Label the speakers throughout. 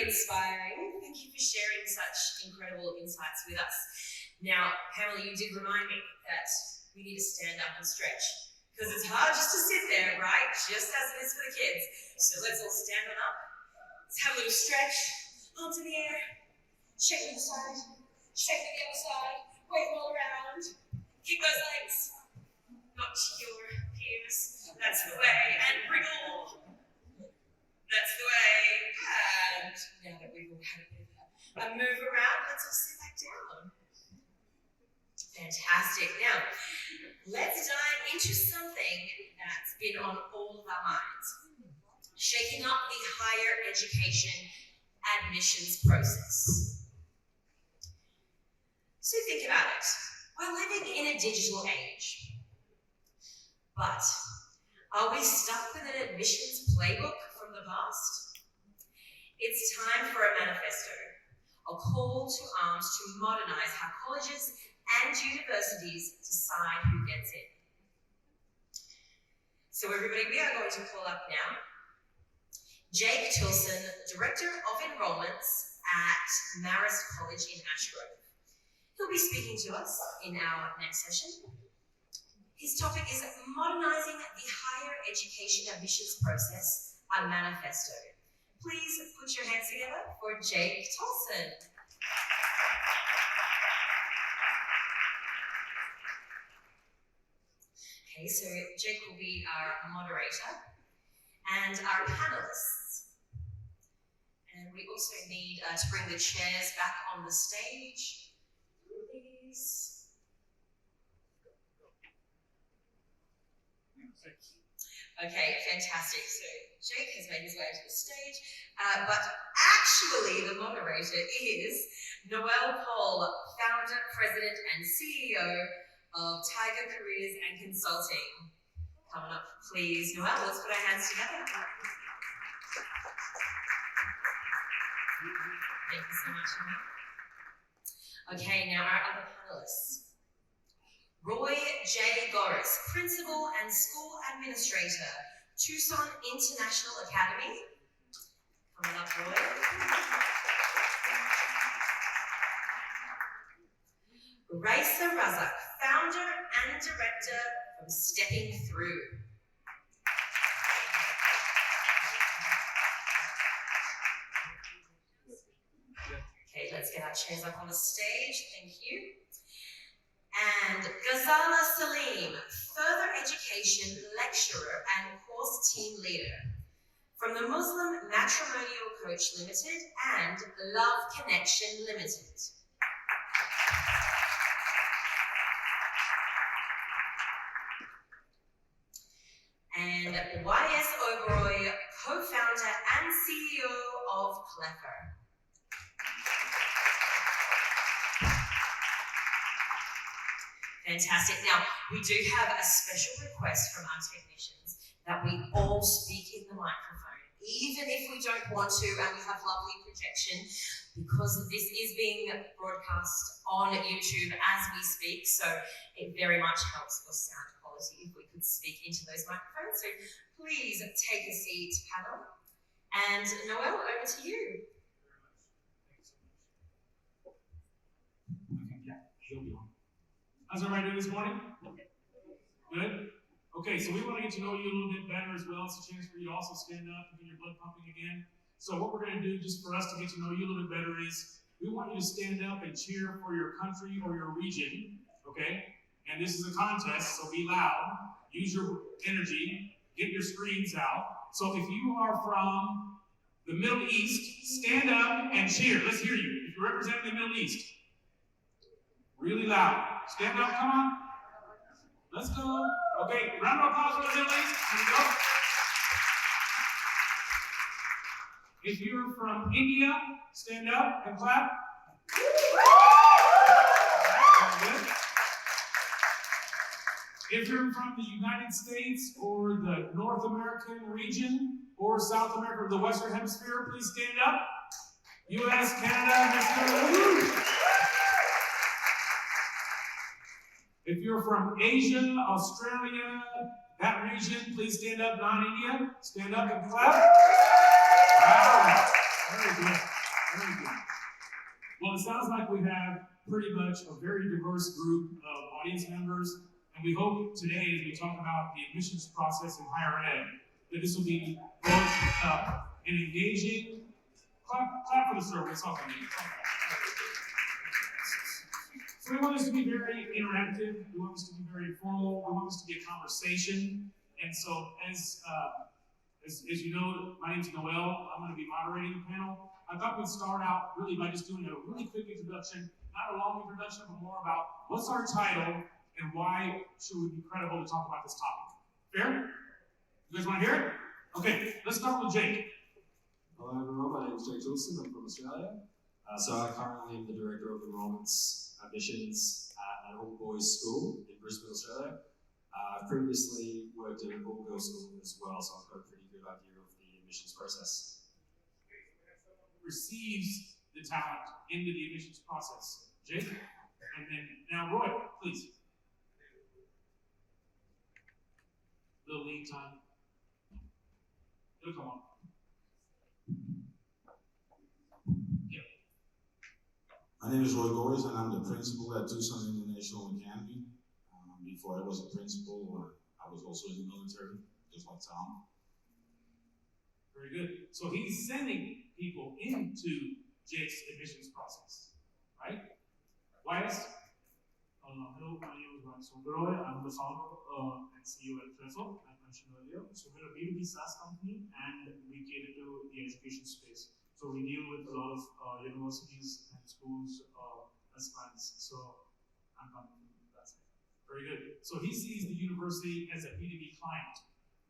Speaker 1: inspiring. Thank you for sharing such incredible insights with us. Now, Pamela, you did remind me that we need to stand up and stretch, because it's hard just to sit there, right? Just as it is for the kids. So let's all stand on up. Let's have a little stretch. Arms in the air. Shake to the side. Shake to the other side. Wave them all around. Kick those legs. Not your peers. That's the way. And wriggle. That's the way. And now that we've all had a bit of a move around, let's all sit back down. Fantastic. Now, let's dive into something that's been on all of our minds. Shaking up the higher education admissions process. So think about it. We're living in a digital age. But are we stuck with an admissions playbook from the past? It's time for a manifesto, a call to arms to modernize how colleges and universities decide who gets in. So everybody, we are going to call up now Jake Tilson, Director of Enrollments at Marist College in Ashgrove. He'll be speaking to us in our next session. His topic is Modernizing the Higher Education Admissions Process, a Manifesto. Please put your hands together for Jake Tilson. Okay, so Jake will be our moderator and our panelists. And we also need to bring the chairs back on the stage, please. Okay, fantastic. So Jake has made his way to the stage, but actually the moderator is Noelle Paul, founder, president, and CEO of Tiger Careers and Consulting. Come on up, please. Noelle, let's put our hands together. Thank you so much, Noelle. Okay, now our other panelists. Roy J. Goris, Principal and School Administrator, Tucson International Academy. Coming up, Roy. Raisa Razak, Founder and Director from Stepping Through. Okay, let's get our chairs up on the stage. Thank you. And Ghazala Salim, Further Education Lecturer and Course Team Leader from the Muslim Matrimonial Coach Limited and Love Connection Limited. And Y.S. Oberoi, co-founder and CEO of Clever. Fantastic. Now, we do have a special request from our technicians that we all speak in the microphone, even if we don't want to, and we have lovely projection, because this is being broadcast on YouTube as we speak, so it very much helps for sound quality if we could speak into those microphones. So please take a seat, panel. And Noelle, over to you.
Speaker 2: Okay, yeah, she'll be on. How's everybody doing this morning? Good? Okay, so we want to get to know you a little bit better as well. It's a chance for you to also stand up and get your blood pumping again. So what we're going to do, just for us to get to know you a little bit better, is we want you to stand up and cheer for your country or your region, okay? And this is a contest, so be loud. Use your energy. Get your screens out. So if you are from the Middle East, stand up and cheer. Let's hear you. If you're representing the Middle East, really loud. Stand up, come on. Let's go. Okay, round of applause for the Middle East. Here we go. If you're from India, stand up and clap. Very good. If you're from the United States or the North American region or South America or the Western Hemisphere, please stand up. U.S., Canada, Mexico. If you're from Asia, Australia, that region, please stand up. Non-India, stand up and clap. Wow, very good. Very good. Well, it sounds like we have pretty much a very diverse group of audience members, and we hope today, as we talk about the admissions process in higher ed, that this will be both an engaging, clap for the service, something. So we want this to be very interactive, we want this to be very informal, we want this to be a conversation, and so as you know, my name's Noel, I'm going to be moderating the panel. I thought we'd start out really by just doing a really quick introduction, not a long introduction, but more about what's our title and why should we be credible to talk about this topic. Fair? You guys want to hear it? Okay, let's start with Jake.
Speaker 3: Hello everyone, my name is Jake Wilson, I'm from Australia. So I currently am the Director of Enrollments Admissions at an all-boys school in Brisbane, Australia. I've previously worked in an all-girls school as well, so I've got a pretty good idea of the admissions process.
Speaker 2: Receives the talent into the admissions process. Jake? And then, now Roy, please. Little lead time. It'll come on. Yeah.
Speaker 4: My name is Roy Gores, and I'm the principal at Tucson International Academy. Before I was a principal, I was also in the military, just like Tom.
Speaker 2: Very good. So he's sending people into Jake's admissions process, right? Wyatt?
Speaker 5: Hello, my name is Ryan Sundaroy. I'm the founder and CEO at Trezor, as mentioned earlier. So we're a B2B SaaS company and we cater to the education space. So we deal with a lot of universities and schools as clients. So I'm coming from that side.
Speaker 2: Very good. So he sees the university as a B2B client,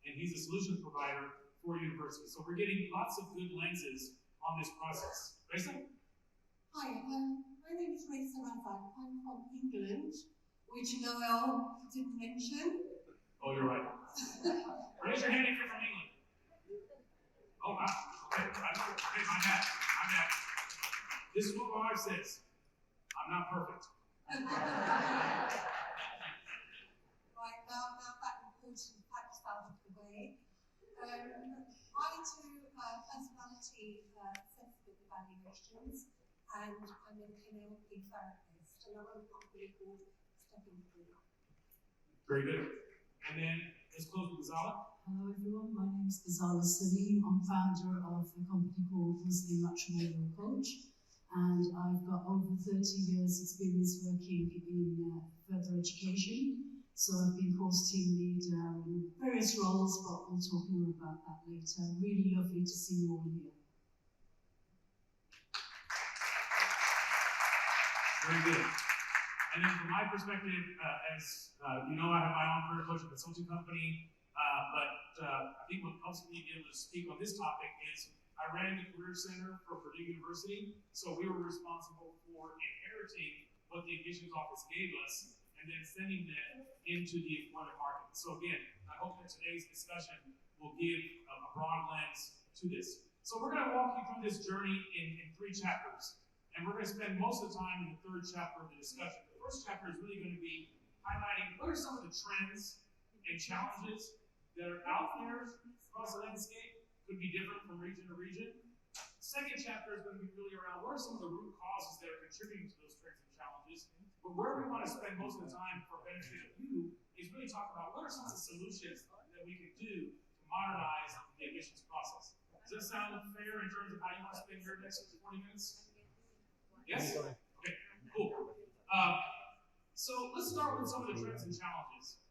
Speaker 2: and he's a solution provider for universities. So we're getting lots of good lenses on this process. Rachel?
Speaker 6: Hi, my name is Rachel Ravan. I'm from England, which Noel didn't mention.
Speaker 2: Oh, you're right. Raise your hand if you're from England. Oh, wow. Okay, okay, my bad. This is what my wife says. I'm not perfect.
Speaker 6: Right, now that important fact out of the way. I do personality assessment evaluations, and I'm an NLP therapist, and I run a company called Stepping Through.
Speaker 2: Very good. And then let's close with Zala.
Speaker 7: Hello everyone, my name is Ghazala Salim. I'm founder of a company called Muslim Matrimonial Coach, and I've got over 30 years experience working in further education. So I've been course team leader in various roles, but we'll talk more about that later. Really lovely to see you all here.
Speaker 2: Very good. And then from my perspective, as you know, I have my own career coaching consulting company, but I think what helps me be able to speak on this topic is I ran the Career Center for Purdue University, so we were responsible for inheriting what the admissions office gave us and then sending them into the employment market. So again, I hope that today's discussion will give a broad lens to this. So we're going to walk you through this journey in 3 chapters. And we're going to spend most of the time in the 3rd chapter of the discussion. The 1st chapter is really going to be highlighting what are some of the trends and challenges that are out there across the landscape, could be different from region to region. The 2nd chapter is going to be really around what are some of the root causes that are contributing to those trends and challenges. But where we want to spend most of the time for benefit of you is really talk about what are some of the solutions that we can do to modernize the admissions process. Does that sound fair in terms of how you want to spend your next 40 minutes? Yes? Okay, cool. So let's start with some of the trends and challenges.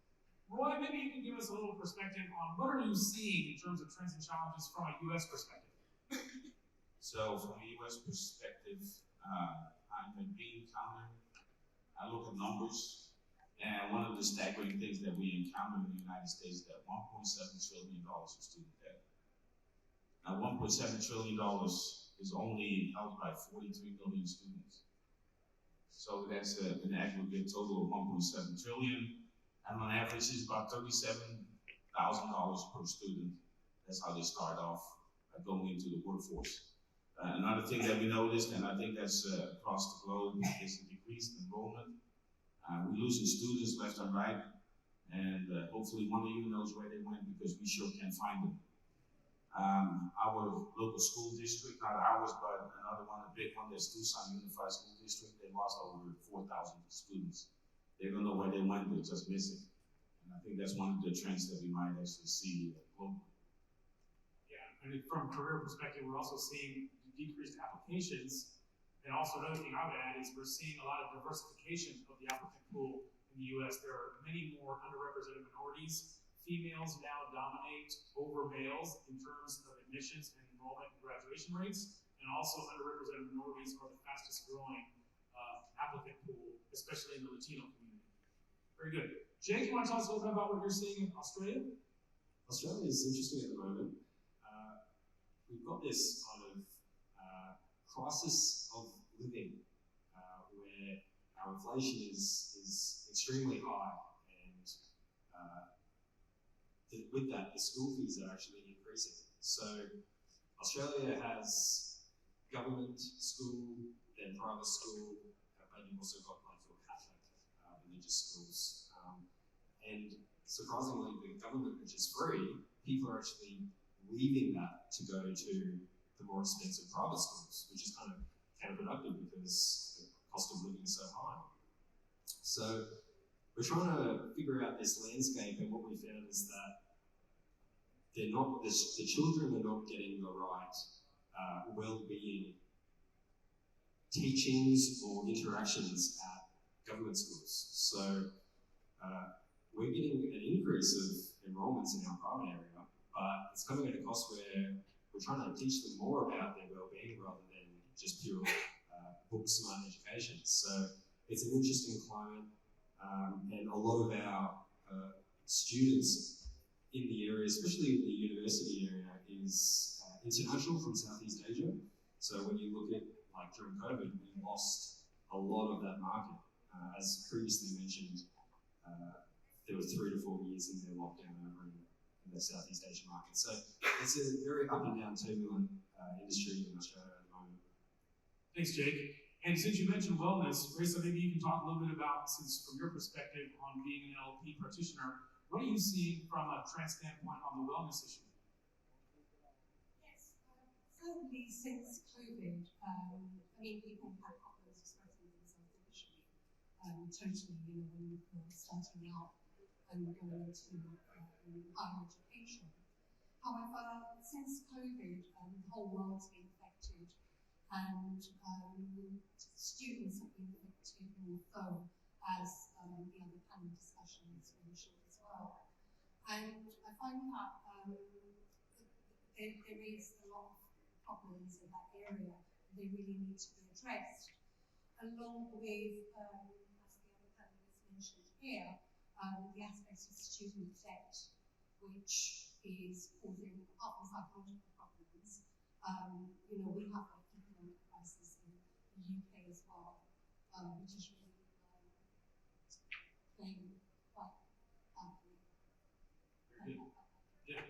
Speaker 2: Roy, maybe you can give us a little perspective on what are you seeing in terms of trends and challenges from a U.S. perspective?
Speaker 4: So from a U.S. perspective, I'm a bean counter. I look at numbers, and one of the staggering things that we encounter in the United States is that $1.7 trillion is student debt. Now, $1.7 trillion is only held by 43 million students. So that's an aggregate total of 1.7 trillion, and on average it's about $37,000 per student. That's how they start off going into the workforce. Another thing that we noticed, and I think that's across the globe, is the decreased enrollment. We losing students left and right, and hopefully one of you knows where they went because we sure can't find them. Our local school district, not ours, but another one, a big one, that's Tucson Unified School District, they lost over 4,000 students. They don't know where they went, they're just missing. And I think that's one of the trends that we might actually see globally.
Speaker 2: Yeah, I mean, from a career perspective, we're also seeing decreased applications. And also another thing I would add is we're seeing a lot of diversification of the applicant pool in the U.S. There are many more underrepresented minorities. Females now dominate over males in terms of admissions and enrollment and graduation rates, and also underrepresented minorities are the fastest growing applicant pool, especially in the Latino community. Very good. Jake, you want to tell us a little bit about what you're seeing in Australia?
Speaker 3: Australia is interesting at the moment. We've got this kind of crisis of living where our inflation is extremely high, and with that, the school fees are actually increasing. So Australia has government school, then private school, but you've also got like your Catholic religious schools. And surprisingly, the government, which is free, people are actually leaving that to go to the more expensive private schools, which is kind of counterproductive because the cost of living is so high. So we're trying to figure out this landscape, and what we found is that the children are not getting the right well-being teachings or interactions at government schools. So we're getting an increase of enrollments in our private area, but it's coming at a cost where we're trying to teach them more about their well-being rather than just pure book-smart education. So it's an interesting climate, and a lot of our students in the area, especially the university area, is international from Southeast Asia. So when you look at, like during COVID, we lost a lot of that market. As previously mentioned, there was 3 to 4 years in their lockdown over in the Southeast Asian market. So it's a very up and down turbulent industry in Australia at the moment.
Speaker 2: Thanks, Jake. And since you mentioned wellness, Raisa, maybe you can talk a little bit about, since from your perspective on being an LP practitioner, what are you seeing from a trend standpoint on the wellness issue?
Speaker 6: Yes, certainly since COVID, people have problems expressing themselves initially, totally, when you're starting out and going into higher education. However, since COVID, the whole world's been affected, and students have been affected more so, as the other panel discussions mentioned as well. And I find that there is a lot of problems in that area. They really need to be addressed, along with, as the other panelists mentioned here, the aspects of student debt, which is causing other psychological problems. We have an economic crisis in the UK as well, which is really playing quite badly.
Speaker 2: Yeah.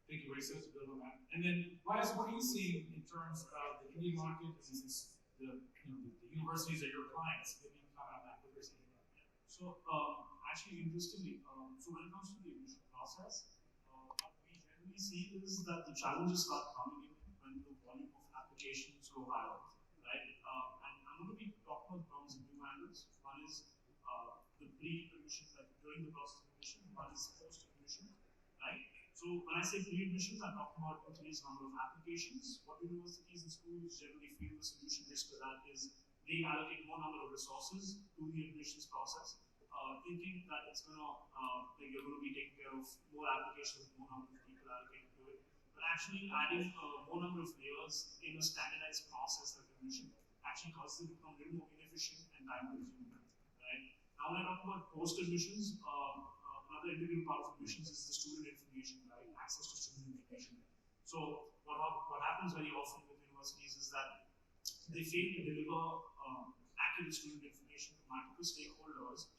Speaker 2: Thank you, Raisa, to build on that. And then, Vyas, what are you seeing in terms of the Indian market, since the universities are your clients? Maybe you can comment on that. What you're seeing.
Speaker 5: So, actually, interestingly, so when it comes to the admission process, what we generally see is that the challenges start coming in when the volume of applications go higher, right? And I'm going to be talking about terms in 2 angles. One is the pre-admission, like during the process of admission. One is post-admission, right? So when I say pre-admissions, I'm talking about increased number of applications. What universities and schools generally feel the solution is to that is they allocate more number of resources to the admissions process, thinking that it's going to, you're going to be taking care of more applications, more number of people allocated to it. But actually adding more number of layers in a standardized process like admission actually causes it to become a little more inefficient and time-consuming, right? Now when I talk about post-admissions, another integral part of admissions is the student information, right? Access to student information. So what happens very often with universities is that they fail to deliver accurate student information to multiple stakeholders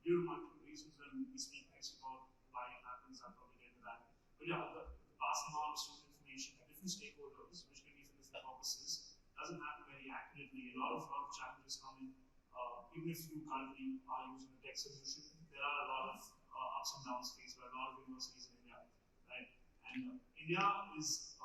Speaker 5: due to multiple reasons. When we speak next about why it happens, I'll probably get to that. But yeah, the passing on of student information to different stakeholders, which can be for different purposes, doesn't happen very accurately. A lot of challenges come in. Even if you currently are using a tech solution, there are a lot of ups and downs faced by a lot of universities in India, right? And India is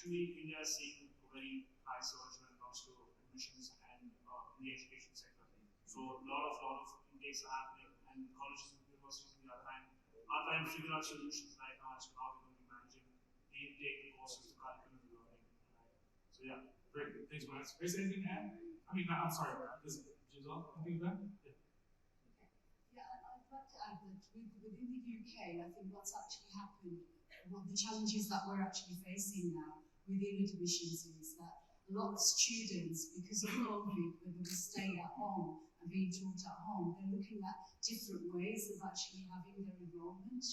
Speaker 5: India is seeing a very high surge when it comes to admissions and in the education sector. So a lot of intakes are happening, and colleges and universities on the other hand are trying to figure out solutions right now as to how we're going to be managing the intake, the courses, the curriculum, the learning. So yeah.
Speaker 2: Great, thanks, Max. Grace, anything to add? I mean, I'm sorry, Giselle, anything to add?
Speaker 7: Yeah, I'd like to add that within the UK, I think what's actually happened, one of the challenges that we're actually facing now within admissions is that a lot of students, because of COVID, whether they stay at home and being taught at home, they're looking at different ways of actually having their enrolment,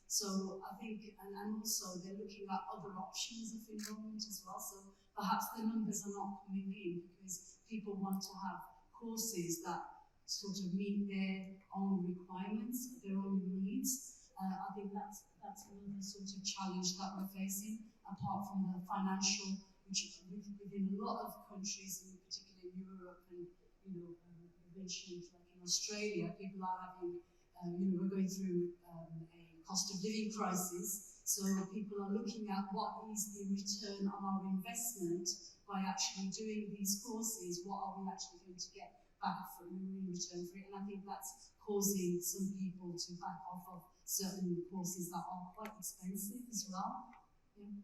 Speaker 7: So I think, and also they're looking at other options of enrolment as well. So perhaps the numbers are not coming in because people want to have courses that sort of meet their own requirements, their own needs. I think that's another sort of challenge that we're facing, apart from the financial, which within a lot of countries, in particular in Europe and you mentioned like in Australia, people are having, we're going through a cost of living crisis, so people are looking at what is the return on our investment by actually doing these courses. What are we actually going to get back in return for it? And I think that's causing some people to back off of certain courses that are quite expensive as well. Yeah.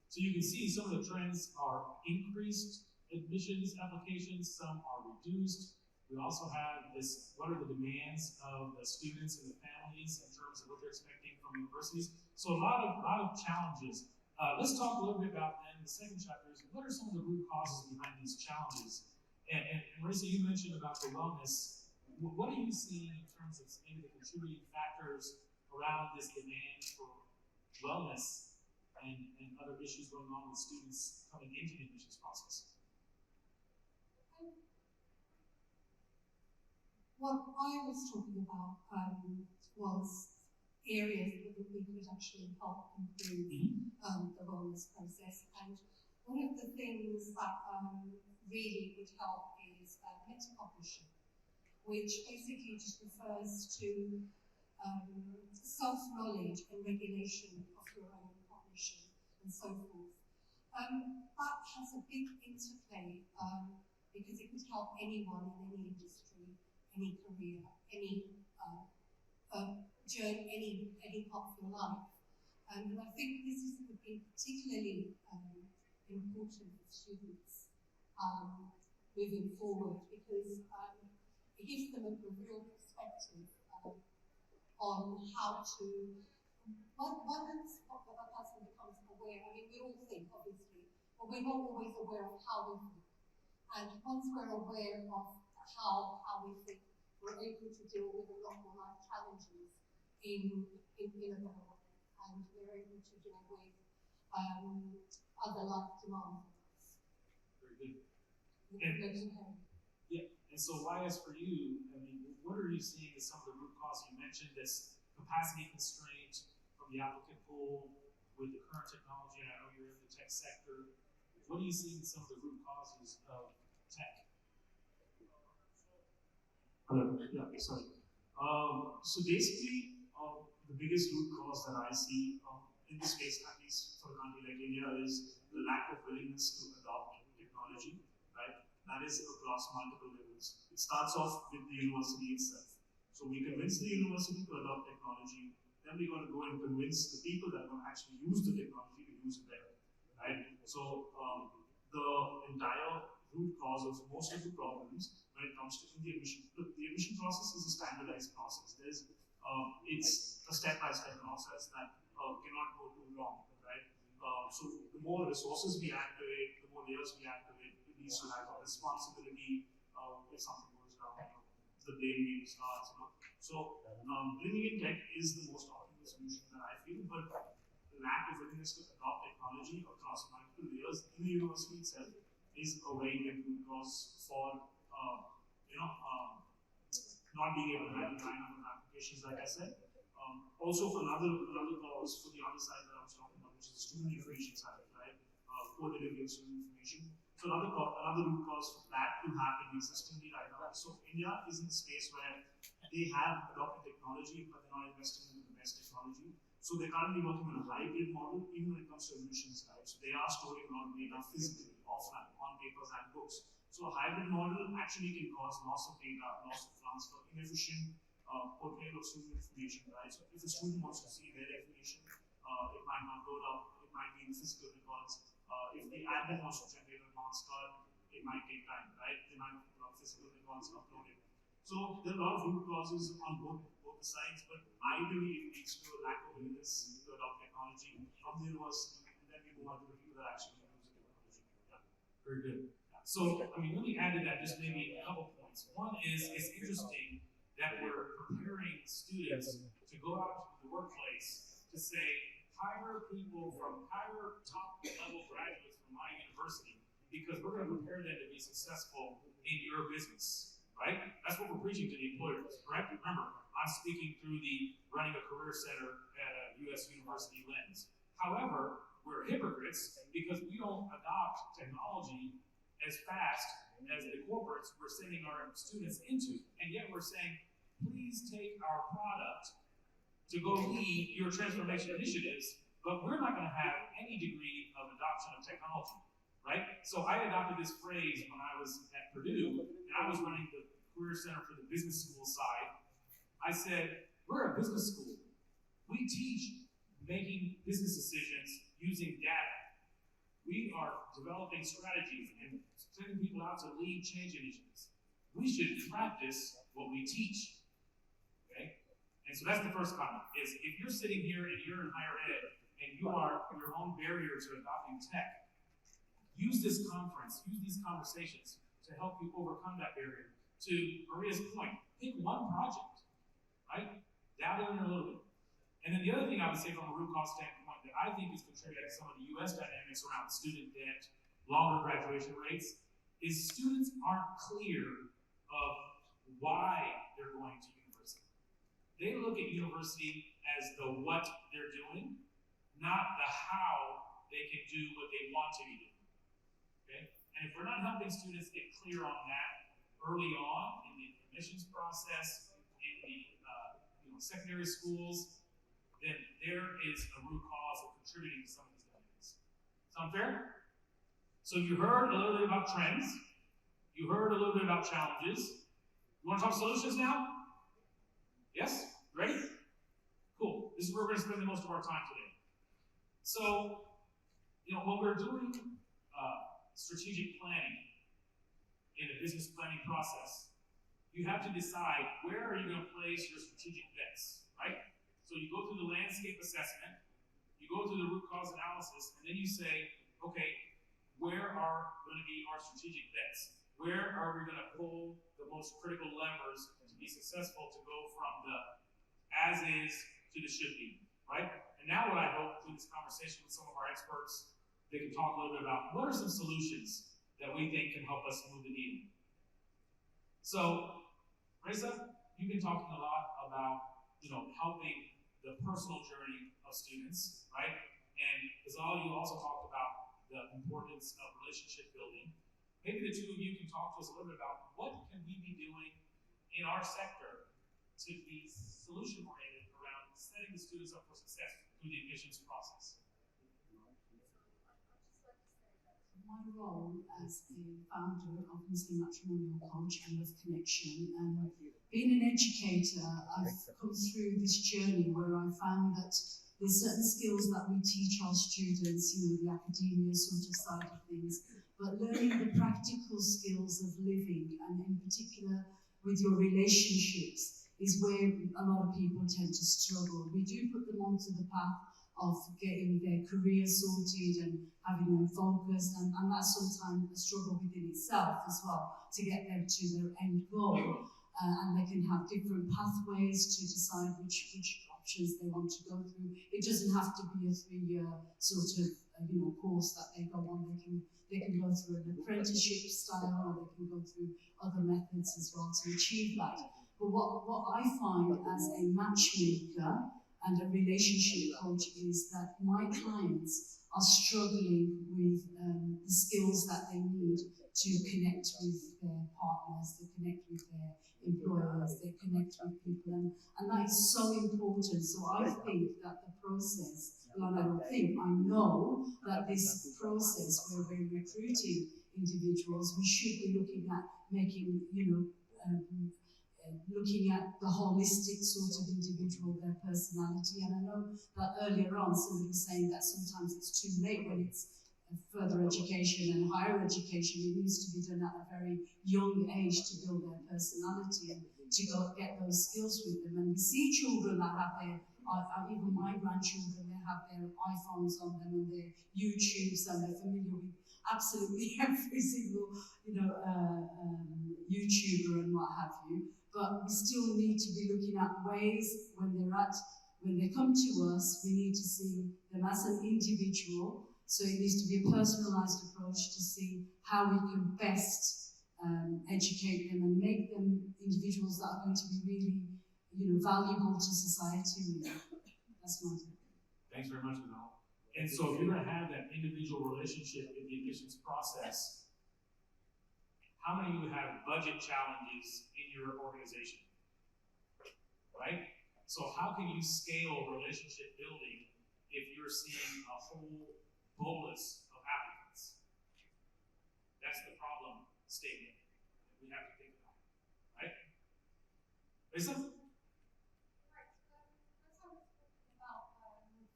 Speaker 2: So you can see some of the trends are increased admissions applications, some are reduced. We also have this, what are the demands of the students and the families in terms of what they're expecting from universities. So a lot of challenges. Let's talk a little bit about then the second chapter is what are some of the root causes behind these challenges? And Marissa, you mentioned about the wellness. What are you seeing in terms of maybe the contributing factors around this demand for wellness and other issues going on with students coming into the admissions process?
Speaker 6: What I was talking about was areas that we could actually help improve the wellness process. And one of the things that really would help is metacognition, which basically just refers to self-knowledge and regulation of your own cognition and so forth. That has a big interplay because it could help anyone in any industry, any career, any journey, any part of your life. And I think this is going to be particularly important for students moving forward because it gives them a real perspective on how to, once a person becomes aware, I mean, we all think, obviously, but we're not always aware of how we think. And once we're aware of how we think, we're able to deal with a lot more life challenges in a better way. And we're able to deal with other life demands.
Speaker 2: Very good. Yeah, and so YS for you, I mean, what are you seeing as some of the root causes? You mentioned this capacity constraint from the applicant pool with the current technology, and I know you're in the tech sector. What are you seeing as some of the root causes of tech?
Speaker 5: Hello, yeah, sorry. So basically, the biggest root cause that I see in this space, at least for a country like India, is the lack of willingness to adopt technology, right? That is across multiple levels. It starts off with the university itself. So we convince the university to adopt technology, then we're going to go and convince the people that are going to actually use the technology to use it better, right? So the entire root cause of most of the problems when it comes to the admission. Look, the admission process is a standardized process. It's a step-by-step process that cannot go too wrong, right? So the more resources we add to it, the more layers we add to it, it needs to have a responsibility if something goes down, the blame game starts, So bringing in tech is the most optimal solution that I feel, but the lack of willingness to adopt technology across multiple layers in the university itself is a very big root cause for not being able to handle the high number of applications, like I said. Also, another cause for the other side that I was talking about, which is the student information side, right? Poor delivery of student information. So another root cause for that to happen existingly right now. So India is in a space where they have adopted technology, but they're not investing in the best technology. So they're currently working on a hybrid model, even when it comes to admissions, right? So they are storing a lot of data physically, offline, on papers and books. So a hybrid model actually can cause loss of data, loss of transfer, inefficient portrayal of student information, right? So if a student wants to see their information, it might not load up, it might be in physical records. If the admin wants to generate a marks card, it might take time, right? They might have to put up physical records uploaded. So there are a lot of root causes on both the sides, but I believe it leads to a lack of willingness to adopt technology from the university, and then we move on to the people that actually use the technology. Yeah.
Speaker 2: Very good. So, I mean, let me add to that just maybe a couple points. One is, it's interesting that we're preparing students to go out to the workplace to say, hire people from higher top level graduates from my university, because we're going to prepare them to be successful in your business, right? That's what we're preaching to the employers, correct? Remember, I'm speaking through the running a career center at a U.S. university lens. However, we're hypocrites because we don't adopt technology as fast as the corporates we're sending our students into. And yet we're saying, please take our product to go lead your transformation initiatives, but we're not going to have any degree of adoption of technology, right? So I adopted this phrase when I was at Purdue, and I was running the Career Center for the business school side. I said, we're a business school. We teach making business decisions using data. We are developing strategies and sending people out to lead change initiatives. We should practice what we teach, okay? And so that's the first comment, is if you're sitting here and you're in higher ed and you are your own barrier to adopting tech, use this conference, use these conversations to help you overcome that barrier. To Maria's point, pick one project, right? Dabble in it a little bit. And then the other thing I would say from a root cause standpoint that I think is contributing to some of the US dynamics around student debt, longer graduation rates, is students aren't clear of why they're going to university. They look at university as the what they're doing, not the how they can do what they want to be doing. Okay? And if we're not helping students get clear on that early on in the admissions process, in the secondary schools, then there is a root cause of contributing to some of these dynamics. Sound fair? So you heard a little bit about trends. You heard a little bit about challenges. You want to talk solutions now? Yes? Ready? Cool. This is where we're going to spend the most of our time today. So, when we're doing strategic planning in the business planning process, you have to decide where are you going to place your strategic bets, right? So you go through the landscape assessment, you go through the root cause analysis, and then you say, okay, where are going to be our strategic bets? Where are we going to pull the most critical levers to be successful to go from the as is to the should be, right? And now what I hope through this conversation with some of our experts, they can talk a little bit about what are some solutions that we think can help us move the needle. So, Reza, you've been talking a lot about, helping the personal journey of students, right? And Ghazal, you also talked about the importance of relationship building. Maybe the two of you can talk to us a little bit about what can we be doing in our sector to be solution-oriented around setting the students up for success through the admissions process.
Speaker 7: My role as the founder of Muslim Matrimonial Coach and of Connection, and being an educator, I've come through this journey where I found that there's certain skills that we teach our students, the academia sort of side of things, but learning the practical skills of living, and in particular with your relationships, is where a lot of people tend to struggle. We do put them onto the path of getting their career sorted and having them focused, and that's sometimes a struggle within itself as well, to get them to their end goal. And they can have different pathways to decide which options they want to go through. It doesn't have to be a 3-year sort of course that they go on. They can go through an apprenticeship style, or they can go through other methods as well to achieve that. But what I find as a matchmaker and a relationship coach is that my clients are struggling with the skills that they need to connect with their partners, to connect with their employers, they connect with people, and that is so important. So I think that the process, well, I don't think, I know that this process where we're recruiting individuals, we should be looking at making, looking at the holistic sort of individual, their personality. And I know that earlier on somebody was saying that sometimes it's too late when it's further education and higher education. It needs to be done at a very young age to build their personality and to go get those skills with them. And we see children that have their, even my grandchildren, they have their iPhones on them and their YouTubes, and they're familiar with absolutely every single, YouTuber and what have you. But we still need to be looking at ways when they come to us, we need to see them as an individual. So it needs to be a personalised approach to see how we can best educate them and make them individuals that are going to be really, valuable to society. Really. That's my take.
Speaker 2: Thanks very much, Manal. And so if you're going to have that individual relationship in the admissions process, how many of you have budget challenges in your organization? Right? So how can you scale relationship building if you're seeing a whole bolus of applicants? That's the problem statement that we have to think about, right? Lisa?
Speaker 6: Right. As I was talking about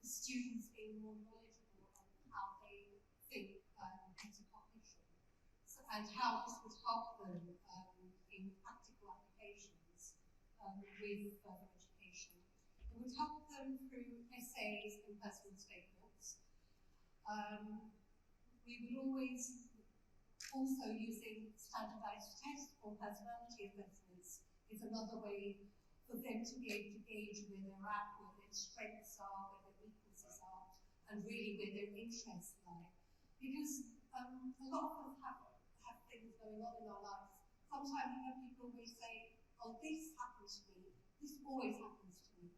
Speaker 6: the students being more knowledgeable on how they think metacognition, and how this would help them in practical applications with further education. It would help them through essays and personal statements. We would always also using standardized tests or personality assessments is another way for them to be able to gauge where they're at, where their strengths are, where their weaknesses are, and really where their interests lie. Because a lot of us have things going on in our lives. Sometimes people will say, oh, this happens to me, this always happens to me.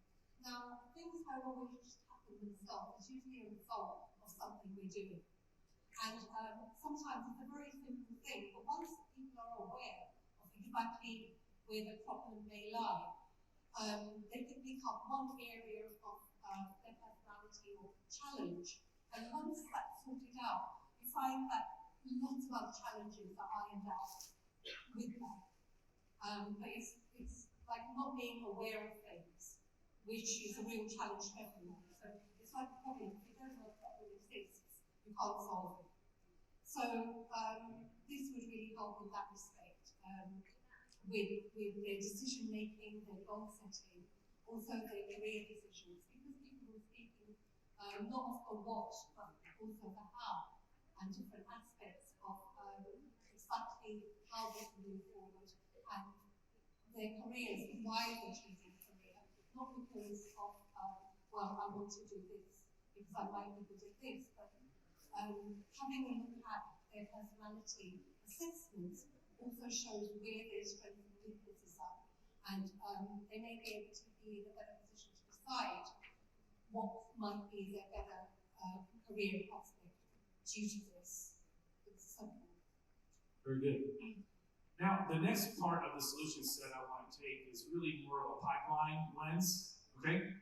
Speaker 6: Now, things don't always just happen themselves. It's usually a result of something we're doing. And sometimes it's a very simple thing, but once people are aware of exactly where the problem may lie, they can pick up one area of their personality or challenge. And once that's sorted out, you find that lots of other challenges are ironed out with that. But it's like not being aware of things, which is a real challenge for everyone. So it's like a problem. If you don't know a problem exists, you can't solve it. So this would really help in that respect, with their decision making, their goal setting, also their career decisions, because people are speaking not of the what, but also the how, and different aspects of exactly how they can move forward, and their careers, why they're choosing a career, not because of, well, I want to do this, because I might be good at this, but having a look at their personality assessments also shows where their strengths and weaknesses are, and they may be able to be in a better position to decide what might be their better career prospect due to this. It's simple.
Speaker 2: Very good. Now, the next part of the solution set I want to take is really more of a pipeline lens, okay?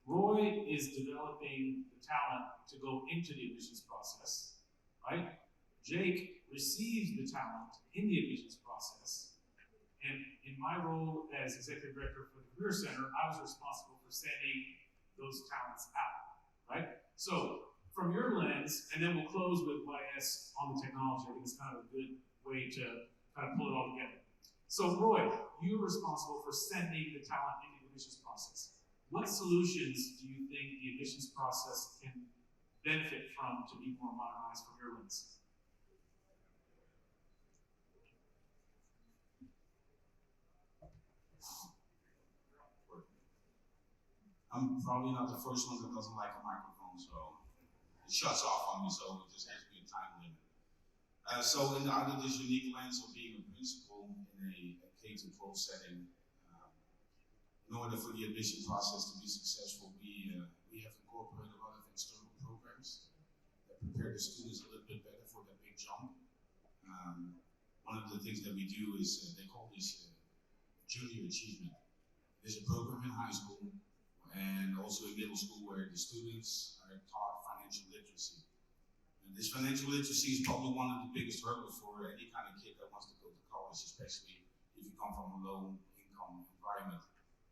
Speaker 2: Roy is developing the talent to go into the admissions process, right? Jake receives the talent in the admissions process. And in my role as executive director for the Career Center, I was responsible for sending those talents out, right? So, from your lens, and then we'll close with YS on the technology. I think it's kind of a good way to kind of pull it all together. So, Roy, you're responsible for sending the talent into the admissions process. What solutions do you think the admissions process can benefit from to be more modernized from your lens?
Speaker 4: I'm probably not the first one that doesn't like a microphone, so it shuts off on me, so it just has to be a time limit. So under this unique lens of being a principal in a K-12 setting, in order for the admission process to be successful, we have incorporated a lot of external programs that prepare the students a little bit better for that big jump. One of the things that we do is they call this junior achievement. There's a program in high school and also in middle school where the students are taught financial literacy. And this financial literacy is probably one of the biggest hurdles for any kind of kid that wants to go to college, especially if you come from a low income environment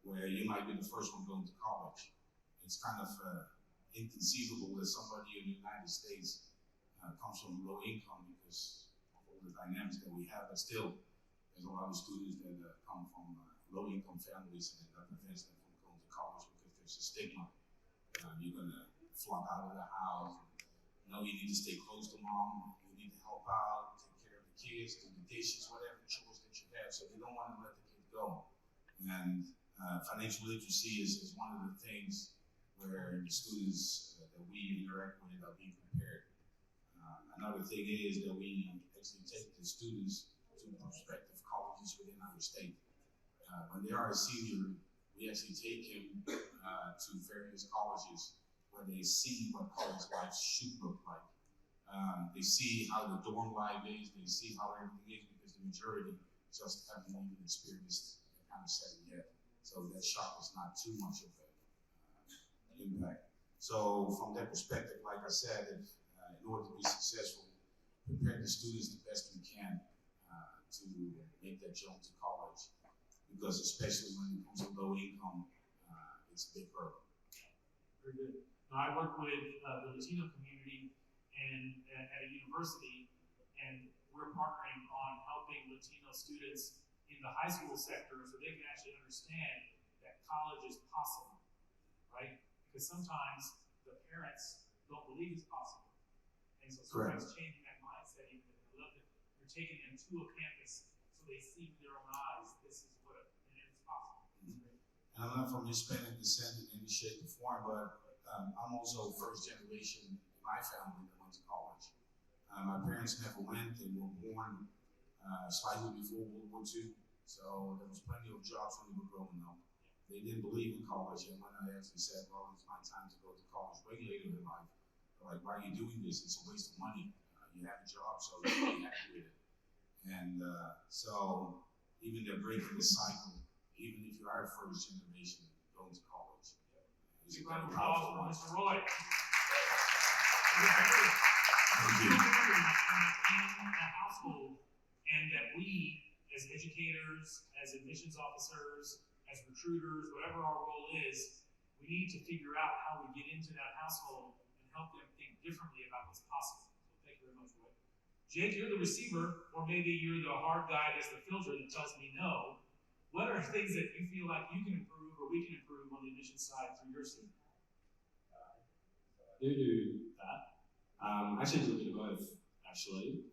Speaker 4: where you might be the first one going to college. It's kind of inconceivable that somebody in the United States comes from low income because of all the dynamics that we have, but still, there's a lot of students that come from low income families, and that prevents them from going to college because there's a stigma. You're gonna flunk out of the house. You need to stay close to mom. You need to help out, take care of the kids, do the dishes, whatever chores that you have. So they don't want to let the kid go. And financial literacy is one of the things where the students that we interact with are being prepared. Another thing is that we actually take the students to prospective colleges within our state. When they are a senior, we actually take him to various colleges where they see what college life should look like. They see how the dorm life is, they see how everything is, because the majority just haven't even experienced that kind of setting yet. So that shock is not too much of an impact. So from that perspective, like I said, in order to be successful, prepare the students the best we can to make that jump to college, because especially when it comes to low income, it's a big hurdle.
Speaker 5: Very good. Now, I work with the Latino community and at a university, and we're partnering on helping Latino students in the high school sector so they can actually understand that college is possible, right? Because sometimes the parents don't believe it's possible. And so sometimes changing that mindset, even if they love it, you're taking them to a campus so they see with their own eyes, this is what it is possible.
Speaker 4: Mm-hmm. And I'm not from Hispanic descent in any shape or form, but I'm also first generation in my family that went to college. My parents never went. They were born slightly before World War II, so there was plenty of jobs when they were growing up. They didn't believe in college, and when I actually said, well, it's my time to go to college way later in life, they're like, why are you doing this? It's a waste of money. You have a job, so you should be happy with it. And so even they're breaking the cycle, even if you are first generation going to college.
Speaker 5: Big round of applause for Mr. Roy.
Speaker 4: Thank you.
Speaker 5: In a household, and that we, as educators, as admissions officers, as recruiters, whatever our role is, we need to figure out how we get into that household and help them think differently about what's possible. So thank you very much, Roy. Jake, you're the receiver, or maybe you're the hard guy that's the filter that tells me no. What are things that you feel like you can improve or we can improve on the admissions side through your student?
Speaker 3: I do that. Actually, do a bit of both, actually.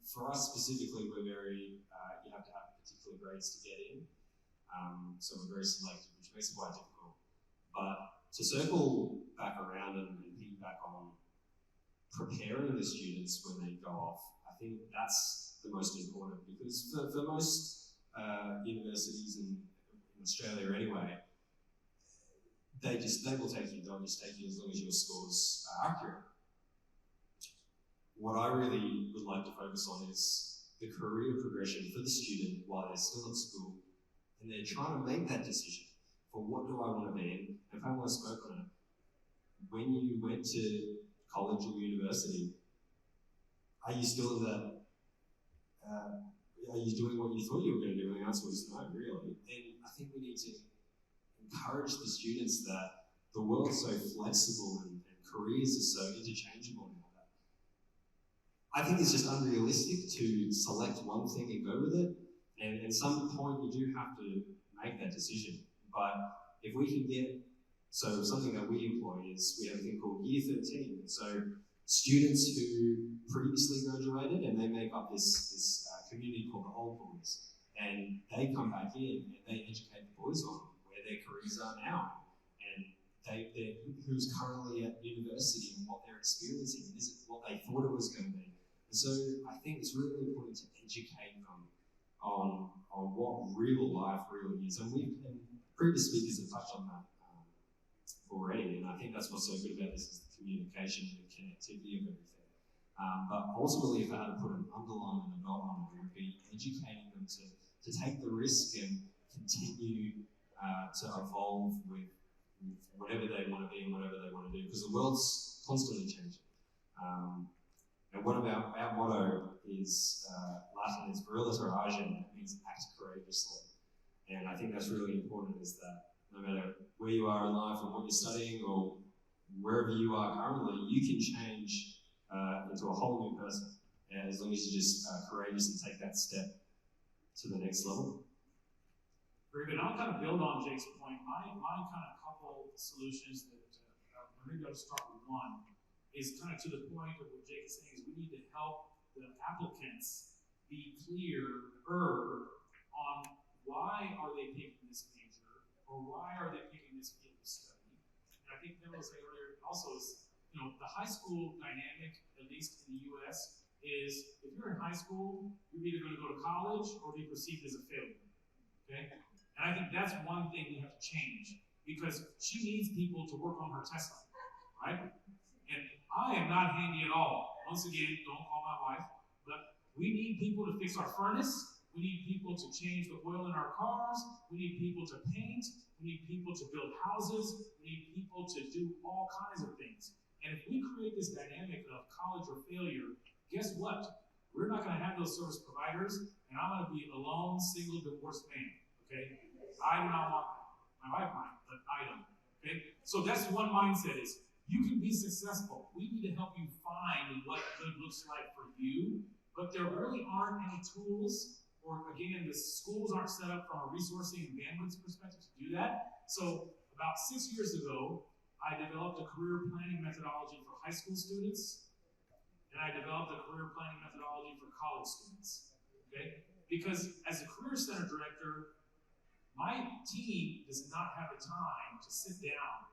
Speaker 3: For us specifically, we're very, you have to have particular grades to get in. So we're very selective, which makes it quite difficult. But to circle back around and piggyback on preparing the students when they go off, I think that's the most important, because for most universities in Australia anyway, they'll just take you, they'll just take you as long as your scores are accurate. What I really would like to focus on is the career progression for the student while they're still at school, and they're trying to make that decision for what do I want to be. And Pamela spoke on it. When you went to college or university, are you still in that, are you doing what you thought you were going to do? And the answer was no, really. And I think we need to encourage the students that the world's so flexible and careers are so interchangeable now that I think it's just unrealistic to select one thing and go with it. And at some point you do have to make that decision. But if we can get, so something that we employ is we have a thing called Year 13. So students who previously graduated and they make up this community called the Old Boys. And they come back in and they educate the boys on where their careers are now. And who's currently at university and what they're experiencing, and is it what they thought it was going to be. And so I think it's really important to educate them on what real life really is. And previous speakers have touched on that already, and I think that's what's so good about this is the communication and the connectivity of everything. But ultimately, if I had to put an underline and a dot on it, it would be educating them to take the risk and continue to evolve with whatever they want to be and whatever they want to do, because the world's constantly changing. And one of our motto is Latin is Viriliter Agem, it means act courageously. And I think that's really important, is that no matter where you are in life or what you're studying or wherever you are currently, you can change into a whole new person, as long as you just courageous and take that step to the next level.
Speaker 2: Very good. I'll kind of build on Jake's point. My kind of couple solutions that maybe I'll start with one is kind of to the point of what Jake is saying, is we need to help the applicants be clearer on why are they picking this major or why are they picking this field of study. And I think Pamela was saying earlier also is, the high school dynamic, at least in the US, is if you're in high school, you're either going to go to college or be perceived as a failure. Okay? And I think that's one thing we have to change, because she needs people to work on her Tesla, right? And I am not handy at all. Once again, don't call my wife, but we need people to fix our furnace. We need people to change the oil in our cars. We need people to paint. We need people to build houses. We need people to do all kinds of things. And if we create this dynamic of college or failure, guess what? We're not going to have those service providers, and I'm going to be a lone, single, divorced man. Okay? I do not want that. My wife might, but I don't. Okay? So that's one mindset, is you can be successful. We need to help you find what good looks like for you, but there really aren't any tools, or again, the schools aren't set up from a resourcing and bandwidth perspective to do that. So about 6 years ago, I developed a career planning methodology for high school students, and I developed a career planning methodology for college students. Okay? Because as a career center director, my team does not have the time to sit down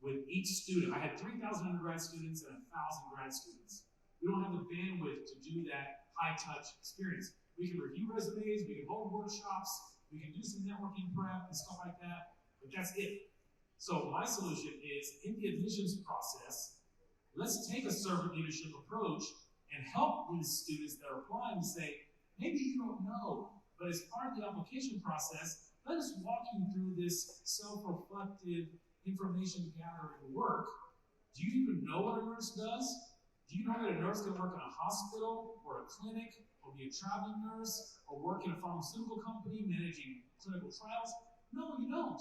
Speaker 2: with each student. I had 3,000 undergrad students and 1,000 grad students. We don't have the bandwidth to do that high-touch experience. We can review resumes, we can hold workshops, we can do some networking prep and stuff like that, but that's it. So my solution is, in the admissions process, let's take a servant leadership approach and help these students that are applying to say, maybe you don't know, but as part of the application process, let us walk you through this self-reflective information gathering work. Do you even know what a nurse does? Do you know that a nurse can work in a hospital or a clinic or be a traveling nurse or work in a pharmaceutical company managing clinical trials? No, you don't.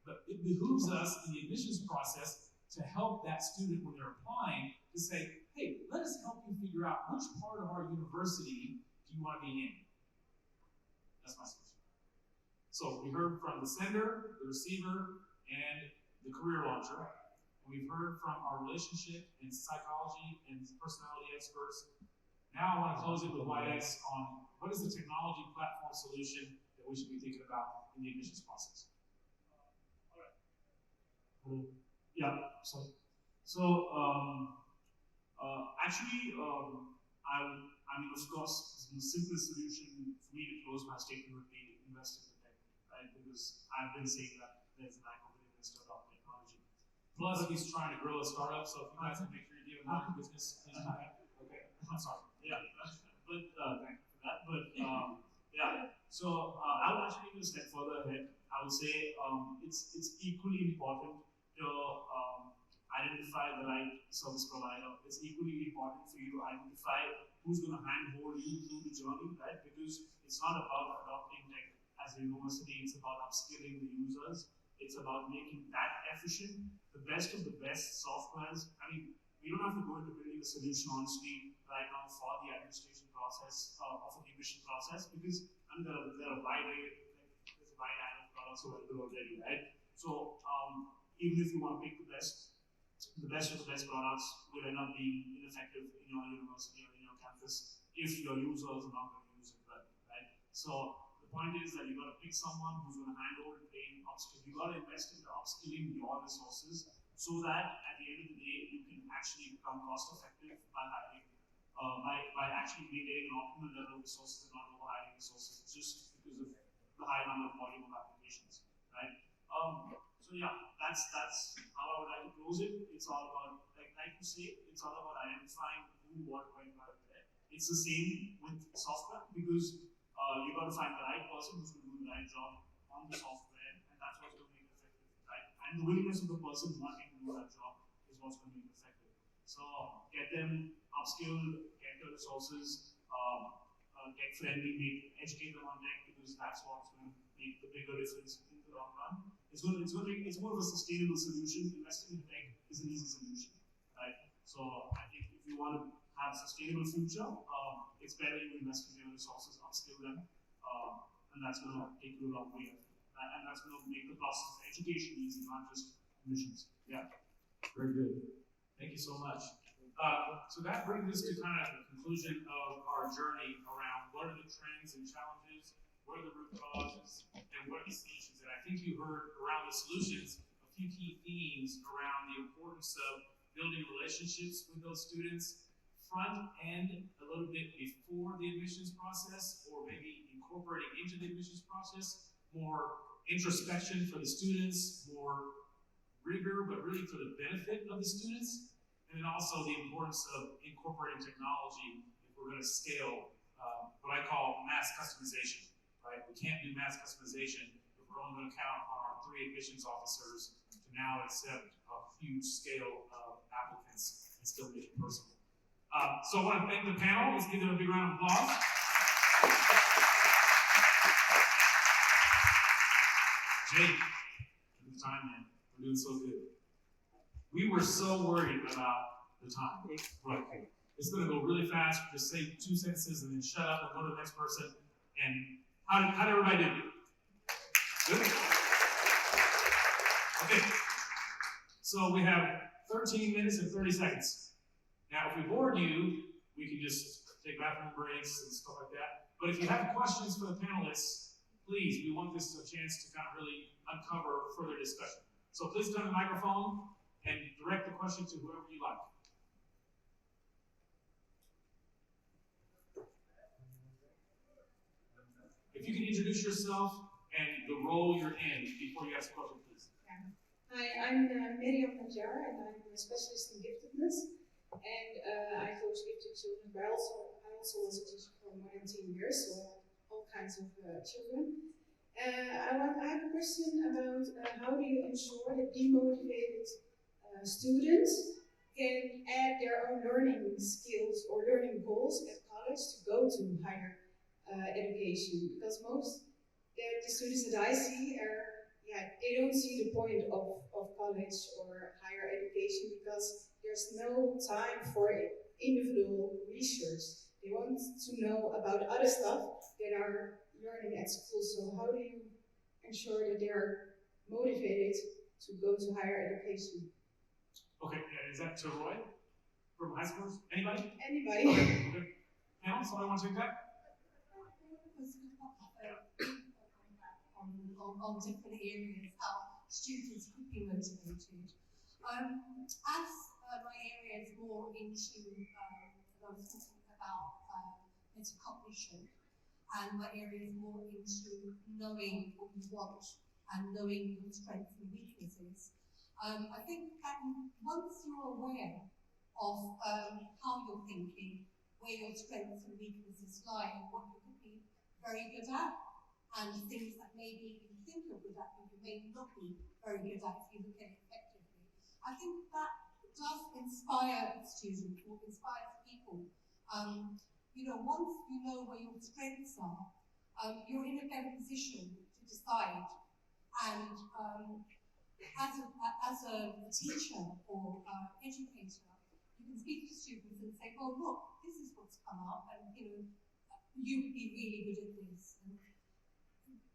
Speaker 2: But it behooves us in the admissions process to help that student when they're applying to say, hey, let us help you figure out which part of our university do you want to be in. That's my solution. So we heard from the sender, the receiver, and the career launcher. And we've heard from our relationship and psychology and personality experts. Now I want to close it with YX on what is the technology platform solution that we should be thinking about in the admissions process.
Speaker 5: Yeah, sorry. So, actually, I mean, of course, the simplest solution for me to close my statement would be invest in the tech, right? Because I've been saying that there's a lack of willingness to adopt technology.
Speaker 2: Plus, he's trying to grow a startup, so if you guys can make sure you give him that business, please do that. Okay, I'm sorry.
Speaker 5: Yeah, but thank you for that. But yeah, so I would actually go a step further ahead. I would say it's equally important to identify the right service provider. It's equally important for you to identify who's going to handhold you through the journey, right? Because it's not about adopting tech as a university, it's about upskilling the users. It's about making that efficient. The best of the best softwares. I mean, we don't have to go into building a solution, honestly, right now for the administration process, of the admission process, because I mean, there are a wide array of products available already, right? So even if you want to pick the best of the best products will end up being ineffective in your university or in your campus if your users are not going to use it well, right? So the point is that you got to pick someone who's going to handle, train, upskill. You got to invest in the upskilling your resources so that at the end of the day you can actually become cost effective by hiring, by actually maintaining an optimal level of resources and not overhiring resources just because of the high number of volume of applications, right? So yeah, that's how I would like to close it. It's all about, like like you say, it's all about identifying who, what, when, where, where. It's the same with software because you got to find the right person who's going to do the right job on the software, and that's what's going to make it effective, right? And the willingness of the person wanting to do that job is what's going to make it effective. So get them upskilled, get the resources, tech friendly, educate them on tech because that's what's going to make the bigger difference in the long run. It's more of a sustainable solution. Investing in tech is an easy solution, right? So I think if you want to have a sustainable future, it's better you invest in your resources, upskill them, and that's going to take you a long way. And that's going to make the process of education easy, not just admissions. Yeah.
Speaker 2: Very good. Thank you so much. So that brings us to kind of the conclusion of our journey around what are the trends and challenges, what are the root causes, and what are the solutions. And I think you heard around the solutions a few key themes around the importance of building relationships with those students, front end a little bit before the admissions process, or maybe incorporating into the admissions process, more introspection for the students, more rigor, but really for the benefit of the students. And then also the importance of incorporating technology if we're going to scale what I call mass customization, right? We can't do mass customization if we're only going to count on our 3 admissions officers to now accept a huge scale of applicants and still make it personal. So I want to thank the panel. Let's give them a big round of applause. Jake, good time, man. We're doing so good. We were so worried about the time. Right. It's going to go really fast. Just say 2 sentences and then shut up and go to the next person. And how did everybody do? Good? Okay. So we have 13 minutes and 30 seconds. Now, if we bored you, we can just take bathroom breaks and stuff like that. But if you have questions for the panelists, please, we want this a chance to kind of really uncover further discussion. So please turn the microphone and direct the question to whoever you like. If you can introduce yourself and the role you're in before you ask a question, please.
Speaker 8: Hi, I'm Miriam Najjar, and I'm a specialist in giftedness. And I coach gifted children, but I also was a teacher for more than 10 years, so I had all kinds of children. I have a question about how do you ensure that demotivated students can add their own learning skills or learning goals at college to go to higher education? Because most the students that I see they don't see the point of college or higher education because there's no time for individual research. They want to know about other stuff that are learning at school. So how do you ensure that they're motivated to go to higher education?
Speaker 2: Okay, is that to Roy from high schools? Anybody?
Speaker 8: Anybody.
Speaker 2: Okay. Now, somebody want to take that?
Speaker 6: On different areas, how students could be motivated. As my area is more into, I was thinking about metacognition, and my area is more into knowing what you want and knowing your strengths and weaknesses. I think that once you're aware of how you're thinking, where your strengths and weaknesses lie, and what you could be very good at, and things that maybe you think you're good at, but you may not be very good at if you look at it effectively. I think that does inspire students or inspires people. Once you know where your strengths are, you're in a better position to decide. And as a teacher or educator, you can speak to students and say, "Oh, look, this is what's come up, and you would be really good at this." And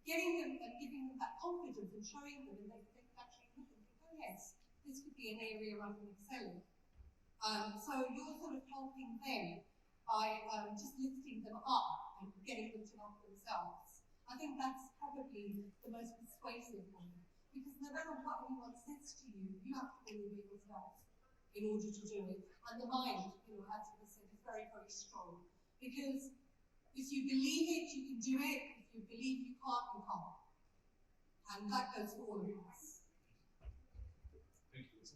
Speaker 6: getting them and giving them that confidence and showing them, and they actually look and think, "Oh yes, this could be an area I can excel in." So you're sort of helping them by just lifting them up and getting them to help themselves. I think that's probably the most persuasive one, because no matter what anyone says to you, you have to believe it yourself in order to do it. And the mind, as I said, is very, very strong, because if you believe it, you can do it. If you believe you can't, you can't. And that goes for all of us.
Speaker 2: Thank you.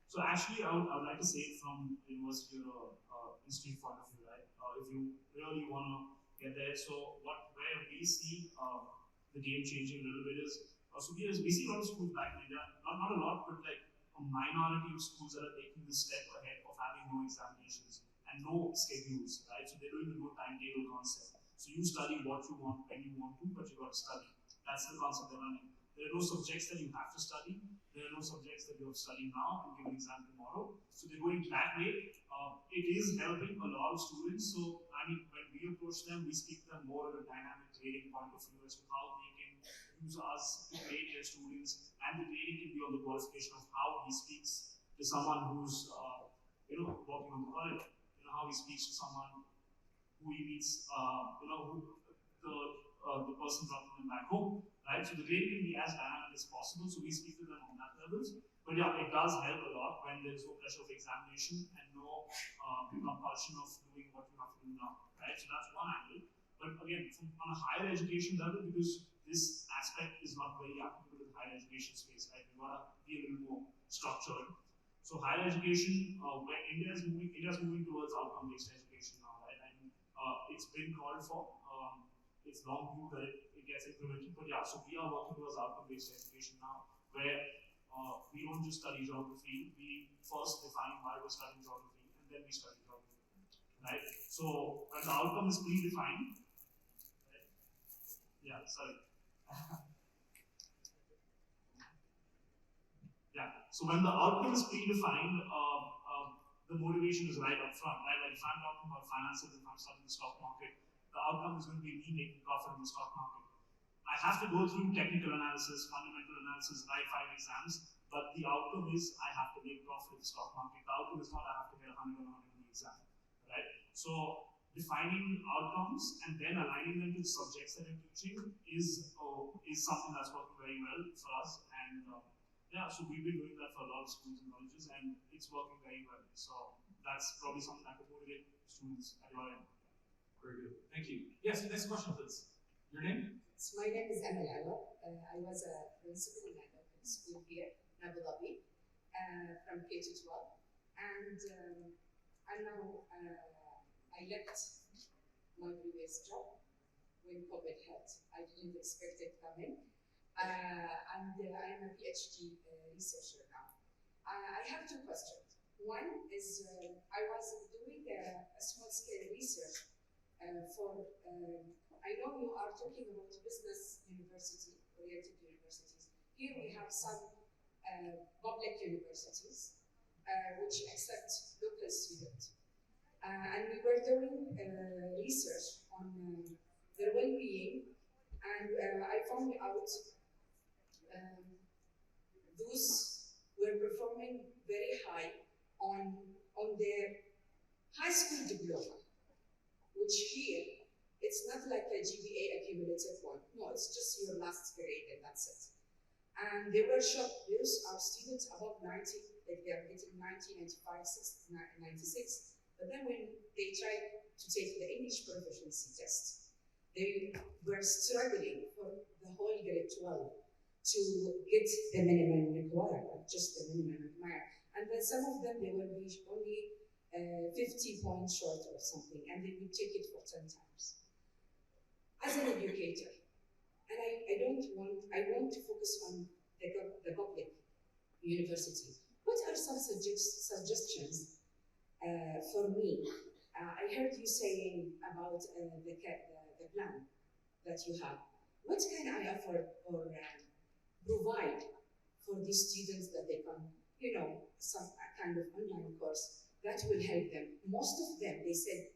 Speaker 5: So actually, I would like to say it from university or institute point of view, right? If you really want to get there, so where we see the game changing a little bit is, so we see a lot of schools back in India, not a lot, but like a minority of schools that are taking this step ahead of having no examinations and no schedules, right? So they're doing the no timetable concept. So you study what you want when you want to, but you got to study. That's the concept they're running. There are no subjects that you have to study. There are no subjects that you have studied now and give an exam tomorrow. So they're going that way. It is helping a lot of students. So I mean, when we approach them, we speak to them more at a dynamic grading point of view as to how they can use us to grade their students, and the grading can be on the qualification of how he speaks to someone who's working on the college. How he speaks to someone who he meets, the person brought them back home, right? So the grading can be as dynamic as possible. So we speak to them on that levels. But yeah, it does help a lot when there's no pressure of examination and no compulsion of doing what you have to do now, right? So that's one angle. But again, on a higher education level, because this aspect is not very applicable to the higher education space, right? We want to be a little more structured. So higher education, where India's moving towards outcome-based education now, right? And it's been called for. It's long due that it gets implemented, but yeah. So we are working towards outcome-based education now, where we don't just study geography. We first define why we're studying geography, and then we study geography, right? So when the outcome is predefined, right? Yeah, sorry. Yeah. So when the outcome is predefined, the motivation is right up front, right? Like if I'm talking about finances, if I'm studying the stock market, the outcome is going to be me making profit in the stock market. I have to go through technical analysis, fundamental analysis, write 5 exams, but the outcome is I have to make profit in the stock market. The outcome is not I have to get 100 on 100 in the exam, right? So defining outcomes and then aligning them to the subjects that I'm teaching is something that's working very well for us. And yeah, so we've been doing that for a lot of schools and colleges, and it's working very well. So that's probably something that could motivate students at your end.
Speaker 2: Very good. Thank you. Yes, next question, please. Your name?
Speaker 9: So my name is Amal Awa. I was a principal in an open school here in Abu Dhabi from K to 12. And now I left my previous job when COVID hit. I didn't expect it coming. And I'm a PhD researcher now. I have 2 questions. One is I was doing a small-scale research for, I know you are talking about business university, oriented universities. Here we have some public universities which accept local students. And we were doing research on their well-being, and I found out those were performing very high on their high school diploma, which here, it's not like a GPA accumulative one. No, it's just your last grade and that's it. And they were shocked. Those are students above 90, like they are getting 90, 95, 96. But then when they tried to take the English proficiency test, they were struggling for the whole grade 12 to get the minimum required, just the minimum required. And then some of them, they will be only 50 points short or something, and they will take it for 10 times. As an educator, and I want to focus on the public university. What are some suggestions for me? I heard you saying about the plan that you have. What can I offer or provide for these students that they can, some kind of online course that will help them? Most of them, they said,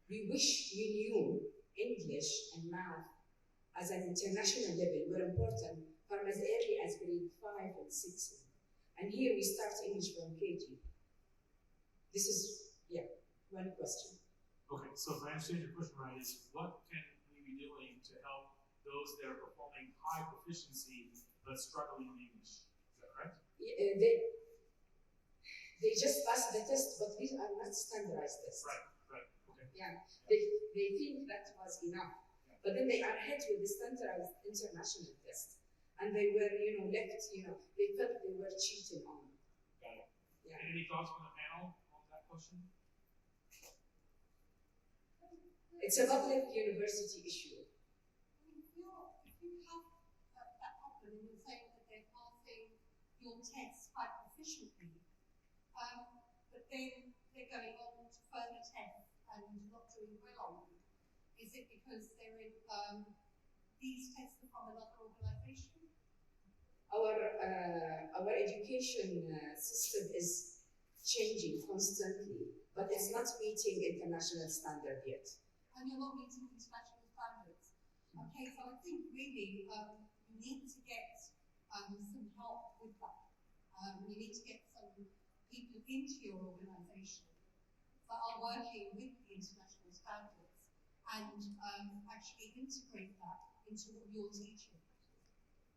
Speaker 9: we wish we knew English and math as an international level were important from as early as grade 5 and 6. And here we start English from KG. This is, one question.
Speaker 2: Okay, so if I understand your question right, is what can we be doing to help those that are performing high proficiency but struggling in English? Is that correct?
Speaker 9: They just passed the test, but these are not standardized tests.
Speaker 2: Right, okay.
Speaker 9: Yeah, they think that was enough. But then they are hit with the standardized international test. And they were, left, they felt they were cheating on. Yeah.
Speaker 2: Any thoughts from the panel on that question?
Speaker 9: It's a public university issue.
Speaker 6: If you have that problem and you're saying that they're passing your tests quite efficiently, but then they're going on to further tests and not doing well on them, is it because they're in, these tests are from another organisation?
Speaker 9: Our education system is changing constantly, but it's not meeting international standard yet.
Speaker 6: And you're not meeting international standards. Okay, so I think really you need to get some help with that. You need to get some people into your organisation that are working with the international standards and actually integrate that into what you're teaching.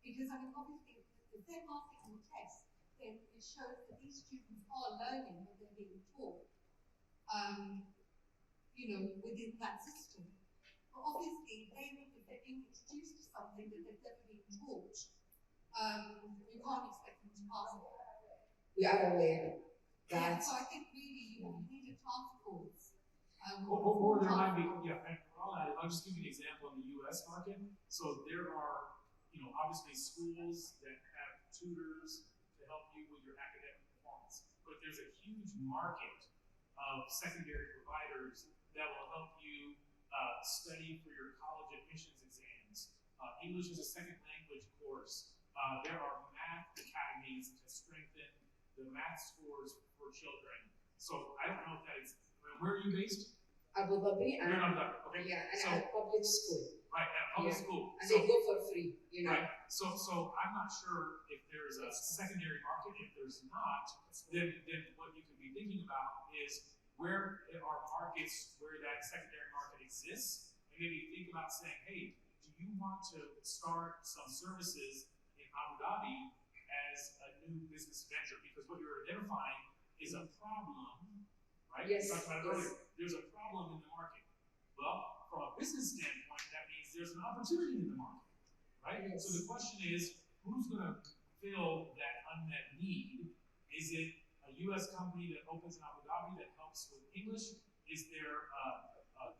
Speaker 6: Because I mean, obviously, if they're passing the test, then it shows that these students are learning what they're being taught. Within that system. But obviously, if they're being introduced to something that they've never been taught, you can't expect them to pass it.
Speaker 9: We are aware
Speaker 6: Yeah,
Speaker 9: that
Speaker 6: so I think really you need a task force.
Speaker 2: Or there might be, and I'll just give you an example in the US market. So there are, obviously schools that have tutors to help you with your academic performance. But there's a huge market of secondary providers that will help you study for your college admissions exams. English is a second language course. There are math academies to strengthen the math scores for children. So I don't know if that is, where are you based?
Speaker 9: Abu Dhabi
Speaker 2: You're in
Speaker 9: and
Speaker 2: Abu Dhabi, okay.
Speaker 9: yeah, and
Speaker 2: So,
Speaker 9: at public school.
Speaker 2: right, at a public
Speaker 9: Yeah.
Speaker 2: school.
Speaker 9: And
Speaker 2: So,
Speaker 9: they go for free,
Speaker 2: right. So I'm not sure if there's a secondary market. If there's not, then what you could be thinking about is where are markets where that secondary market exists, and maybe think about saying, hey, do you want to start some services in Abu Dhabi as a new business venture? Because what you're identifying is a problem, right?
Speaker 9: Yes,
Speaker 2: We talked about it
Speaker 9: yes.
Speaker 2: earlier. There's a problem in the market. Well, from a business standpoint, that means there's an opportunity in the market, right?
Speaker 9: Yes.
Speaker 2: So the question is, who's going to fill that unmet need? Is it a U.S. company that opens in Abu Dhabi that helps with English? Is there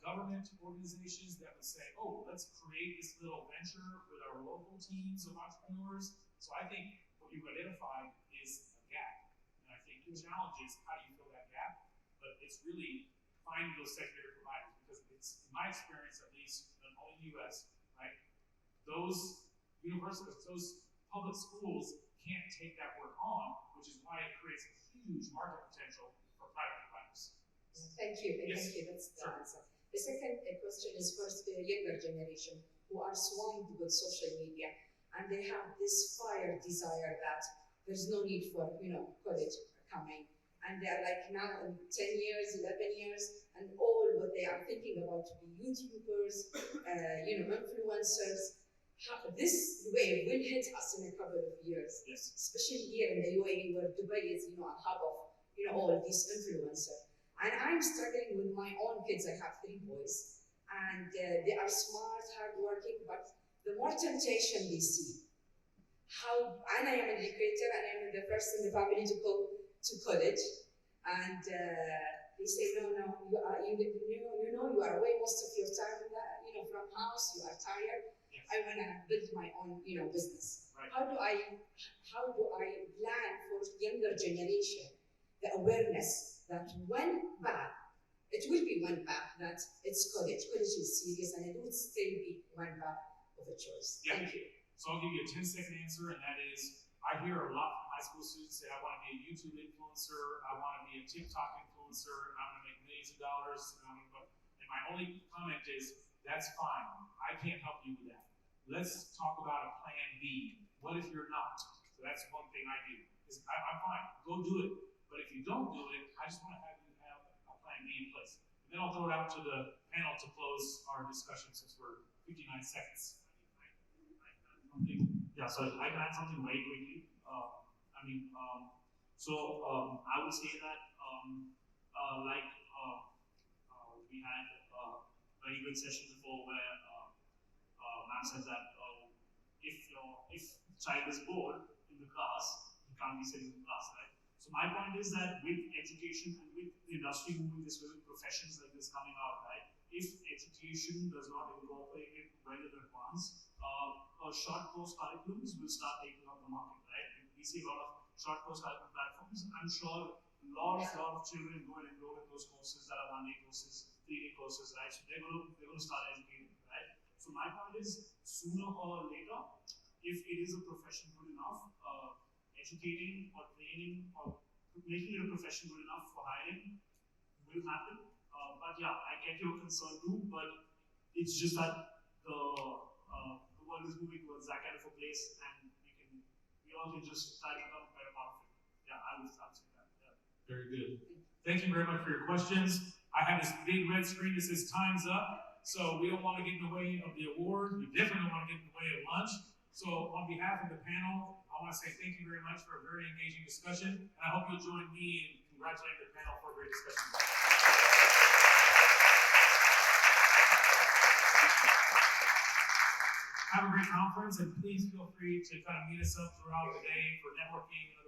Speaker 2: government organizations that would say, oh, let's create this little venture with our local teams of entrepreneurs? So I think what you've identified is a gap. And I think the challenge is how do you fill that gap? But it's really finding those secondary providers, because it's, in my experience at least, not only in the US, right? Those universities, those public schools can't take that work on, which is why it creates a huge market potential for private providers.
Speaker 9: Thank you.
Speaker 2: Yes.
Speaker 9: Thank you. That's the
Speaker 2: Sure.
Speaker 9: answer. The second question is for the younger generation who are swamped with social media, and they have this fire desire that there's no need for college coming, and they are like now in 10 years, 11 years, and all what they are thinking about to be YouTubers, influencers. This wave will hit us in a couple of years,
Speaker 2: Yes.
Speaker 9: especially here in the UAE, where Dubai is a hub of all these influencers. And I'm struggling with my own kids. I have 3 boys, and they are smart, hardworking, but the more temptation they see. And I am an educator, and I'm the first in the family to go to college, and they say, no, you are away most of your time from house. You are tired.
Speaker 2: Yes.
Speaker 9: I want to build my own business.
Speaker 2: Right.
Speaker 9: How do I plan for younger generation the awareness that one path, it will be one path, that it's college. College is serious, and it would still be one path of a choice.
Speaker 2: Yeah.
Speaker 9: Thank you.
Speaker 2: So I'll give you a 10-second answer, and that is, I hear a lot from high school students say, I want to be a YouTube influencer, I want to be a TikTok influencer, and I want to make millions of dollars, and my only comment is, that's fine. I can't help you with that. Let's talk about a plan B. What if you're not? So that's one thing I do. I'm fine. Go do it. But if you don't do it, I just want to have you have a plan B in place. And then I'll throw it out to the panel to close our discussion, since we're 59 seconds.
Speaker 5: Yeah, so I can add something very quickly. I would say that we had a very good session before where ma'am said that if child is bored in the class, he can't be sitting in the class, right? So my point is that with education and with the industry moving this way, with professions like this coming out, right? If education does not incorporate it well in advance, short course curriculums will start taking up the market, right? And we see a lot of short course curriculum platforms. I'm sure a lot of children go and enroll in those courses that are 1-day courses, 3-day courses, right? So they're going to start educating, right? So my point is, sooner or later, if it is a profession good enough, educating or training or making it a profession good enough for hiring will happen. But yeah, I get your concern too, but it's just that the world is moving towards that kind of a place, and we all can just try to become a better part of it. Yeah, I would say that. Yeah.
Speaker 2: Very good. Thank you very much for your questions. I have this big red screen that says time's up, so we don't want to get in the way of the award. We definitely don't want to get in the way of lunch. So on behalf of the panel, I want to say thank you very much for a very engaging discussion, and I hope you'll join me in congratulating the panel for a great discussion. Have a great conference, and please feel free to kind of meet us up throughout the day for networking and